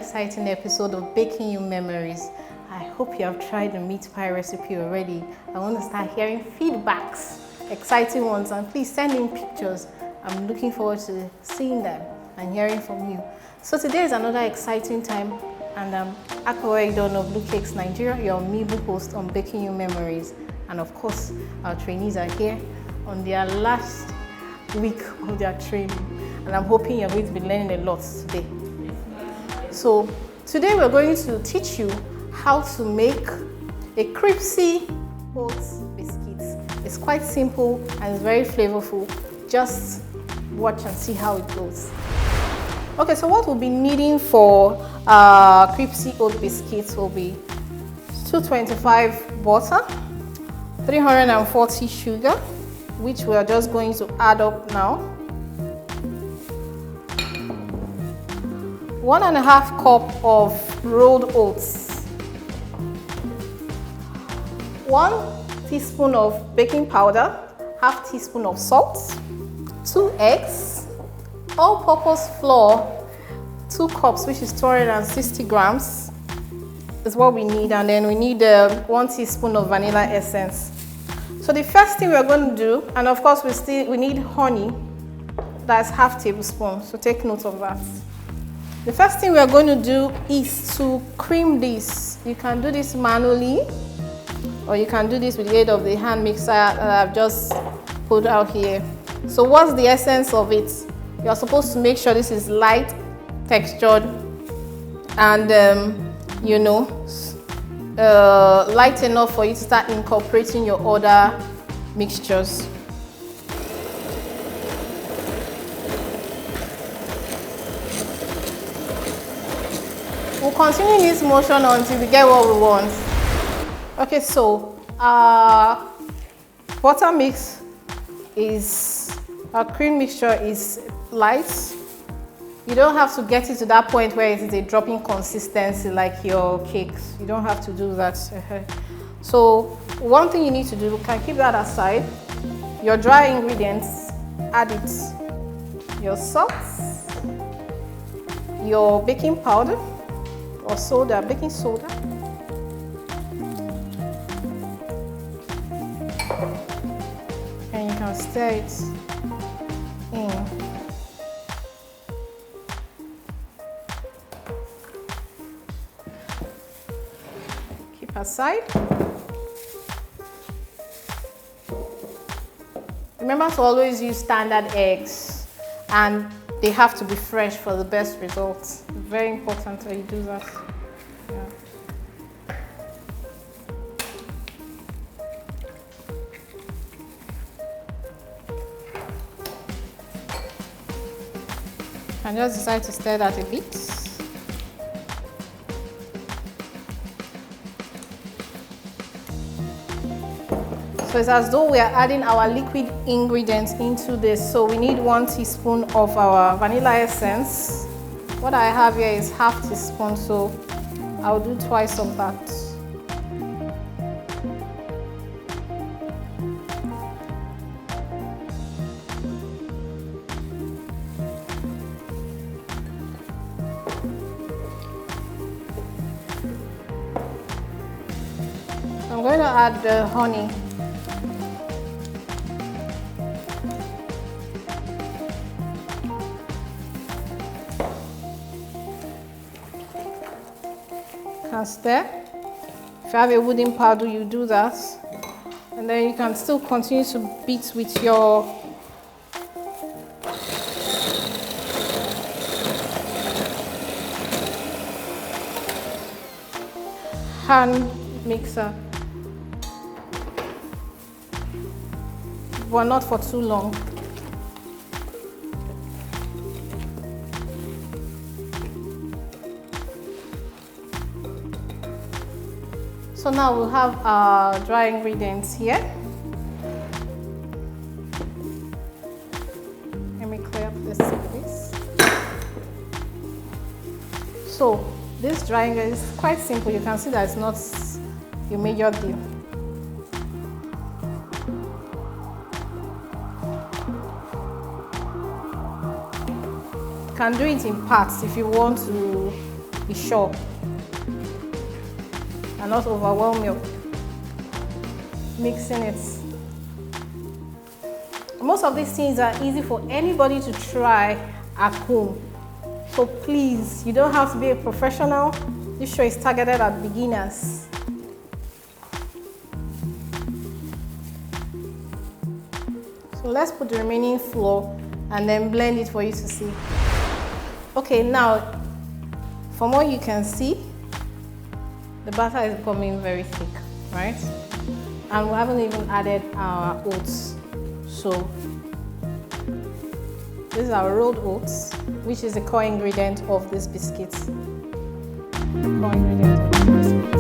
exciting episode of Baking You Memories. I hope you have tried the meat pie recipe already. I want to start hearing feedbacks, exciting ones, and please send in pictures. I'm looking forward to seeing them and hearing from you. So today is another exciting time, and I'm Akwa Idon of Blue Cakes Nigeria, your amiable host on Baking You Memories. And of course, our trainees are here on their last week of their training, and I'm hoping you're going to be learning a lot today. So today we're going to teach you how to make a crispy oats biscuit. It's quite simple and it's very flavorful. Just watch and see how it goes. Okay, so what we'll be needing for crispy oat biscuits will be 225 butter, 340 sugar, which we are just going to add up now, 1.5 cup of rolled oats, 1 teaspoon of baking powder, half teaspoon of salt, 2 eggs, all-purpose flour, 2 cups, which is 260 grams, is what we need, and then we need 1 teaspoon of vanilla essence. So the first thing we're going to do, and of course we need honey, that's half tablespoon, so take note of that. The first thing we're going to do is to cream this. You can do this manually, or you can do this with the aid of the hand mixer that I've just put out here. So what's the essence of it? You're supposed to make sure this is light textured and light enough for you to start incorporating your other mixtures. We'll continue this motion until we get what we want. Okay, so butter mix is, our cream mixture is light. You don't have to get it to that point where it is a dropping consistency like your cakes. You don't have to do that. So one thing you need to do, you can keep that aside. Your dry ingredients, add it. Your salt, your baking powder or soda, baking soda, and you can stir it in. Aside. Remember to always use standard eggs, and they have to be fresh for the best results. Very important that you do that. Yeah. And just decide to stir that a bit. So it's as though we are adding our liquid ingredients into this. So we need 1 teaspoon of our vanilla essence. What I have here is half teaspoon, so I'll do twice of that. I'm going to add the honey. Can stir. If you have a wooden paddle, you do that, and then you can still continue to beat with your hand mixer, but not for too long. So now we'll have our dry ingredients here. Let me clear up this space. So this dry ingredient is quite simple. You can see that it's not a major deal. You can do it in parts if you want to be sure and not overwhelm you. Mixing it. Most of these things are easy for anybody to try at home. So please, you don't have to be a professional. This show is targeted at beginners. So let's put the remaining flour and then blend it for you to see. Okay, now from what you can see, the batter is becoming very thick, right? And we haven't even added our oats. So this is our rolled oats, which is the core ingredient of this biscuit. Core ingredient of this biscuit.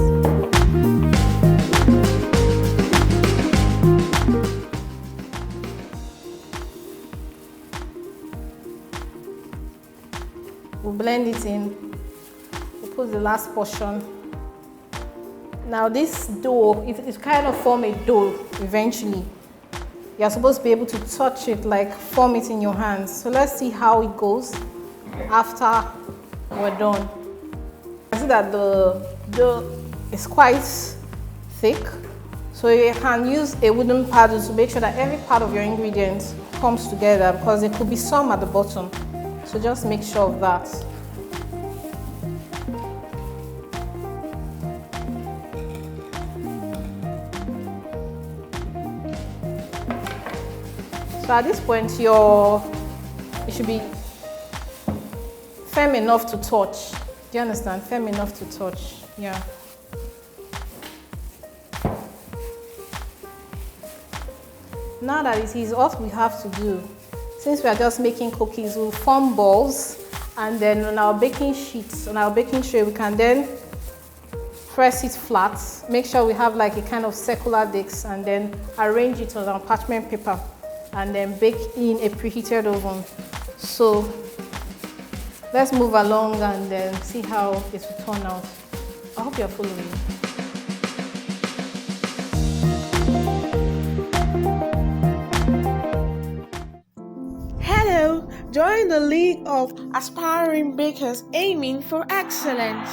We'll blend it in. We'll put the last portion. Now this dough, it kind of form a dough eventually. You're supposed to be able to touch it, like form it in your hands. So let's see how it goes after we're done. I see that the dough is quite thick. So you can use a wooden paddle to make sure that every part of your ingredients comes together, because there could be some at the bottom. So just make sure of that. So at this point, it should be firm enough to touch. Do you understand? Firm enough to touch. Yeah. Now that it is, what we have to do, since we are just making cookies, we'll form balls, and then on our baking sheets, on our baking tray, we can then press it flat. Make sure we have like a kind of circular disc, and then arrange it on our parchment paper, and then bake in a preheated oven. So let's move along and then see how it will turn out. I hope you're following me. Hello, join the League of Aspiring Bakers aiming for excellence.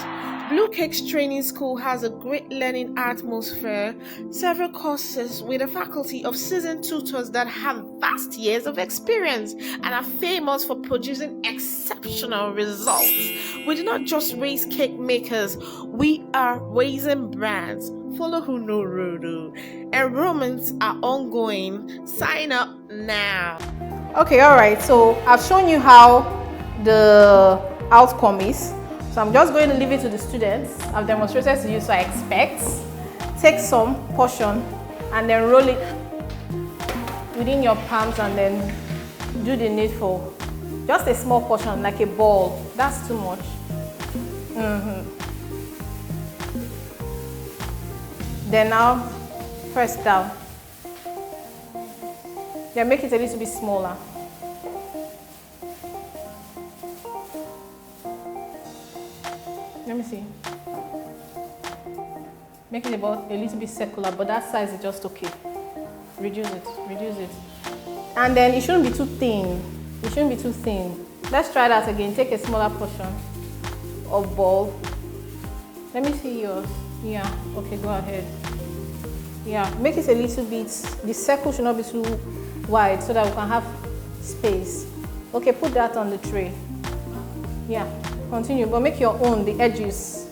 Blue Cakes Training School has a great learning atmosphere, several courses with a faculty of seasoned tutors that have vast years of experience and are famous for producing exceptional results. We do not just raise cake makers, we are raising brands. Follow who know Rodo. Enrollments are ongoing. Sign up now. Okay, all right. So I've shown you how the outcome is. So I'm just going to leave it to the students. I've demonstrated to you, so I expect. Take some portion and then roll it within your palms and then do the needful. Just a small portion, like a ball. That's too much. Then now press down. Then make it a little bit smaller. Let me see. Make it about a little bit circular, but that size is just okay. Reduce it, reduce it. And then it shouldn't be too thin. It shouldn't be too thin. Let's try that again. Take a smaller portion of ball. Let me see yours. Yeah, okay, go ahead. Yeah, make it a little bit, the circle should not be too wide so that we can have space. Okay, put that on the tray. Yeah. Continue, but make your own, the edges.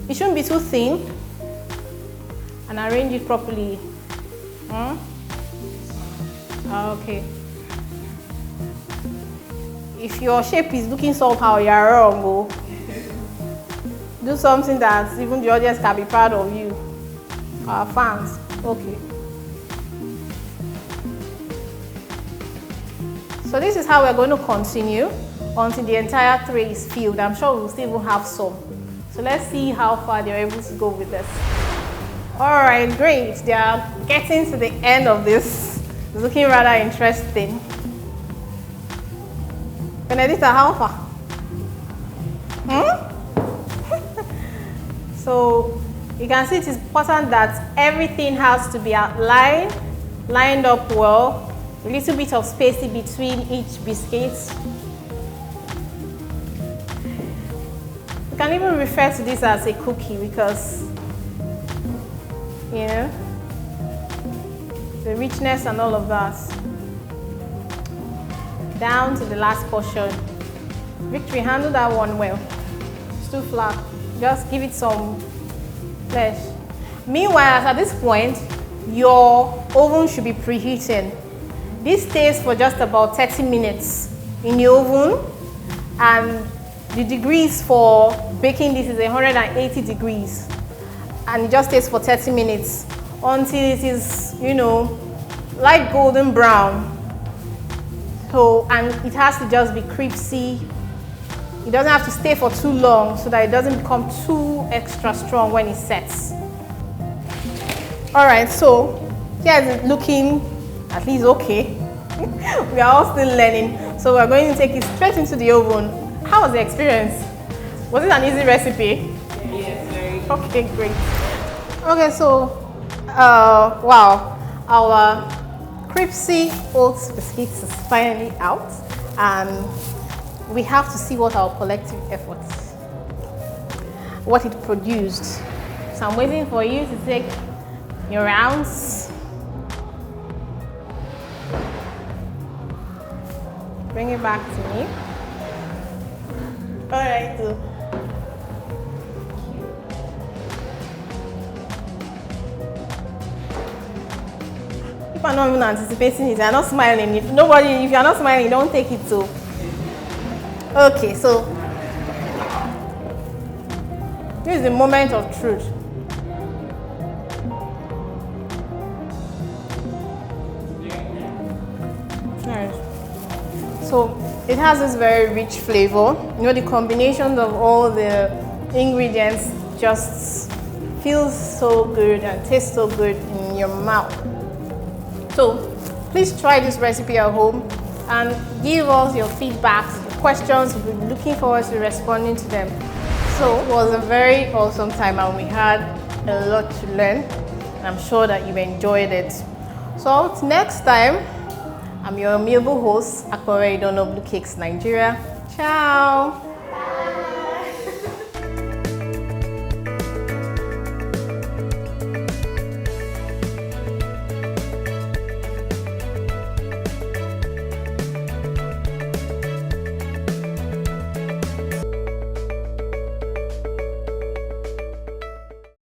It shouldn't be too thin. And arrange it properly. Okay. If your shape is looking somehow, you're wrong. Oh. Do something that even the audience can be proud of you. Our fans. Okay. So this is how we're going to continue until the entire tray is filled. I'm sure we'll still have some. So let's see how far they're able to go with this. All right, great. They are getting to the end of this. It's looking rather interesting. Benedita, how far? So you can see it is important that everything has to be outlined, lined up well, a little bit of space in between each biscuit. You can even refer to this as a cookie because, you know, the richness and all of that. Down to the last portion. Victory, handle that one well. It's too flat. Just give it some flesh. Meanwhile, at this point, your oven should be preheating. This stays for just about 30 minutes in the oven, and the degrees for baking this is 180 degrees, and it just stays for 30 minutes until it is, you know, light golden brown. So, and it has to just be crispy. It doesn't have to stay for too long so that it doesn't become too extra strong when it sets. All right, so here's it looking at least okay. We are all still learning, so we're going to take it straight into the oven. How was the experience? Was it an easy recipe? Yes, very good. Okay, great. Okay, so wow, our crispy oats biscuits is finally out, and we have to see what our collective efforts, what it produced. So I'm waiting for you to take your rounds. Bring it back to me. All right, so if I'm not even anticipating it, I'm not smiling. If you're not smiling, don't take it so. Okay, so this is the moment of truth. Alright. So it has this very rich flavor. You know, the combinations of all the ingredients just feels so good and tastes so good in your mouth. So please try this recipe at home and give us your feedbacks, questions. We'll be looking forward to responding to them. So it was a very awesome time and we had a lot to learn. I'm sure that you enjoyed it. So until next time, I'm your amiable host, Akpore Idono Blue Cakes Nigeria. Ciao!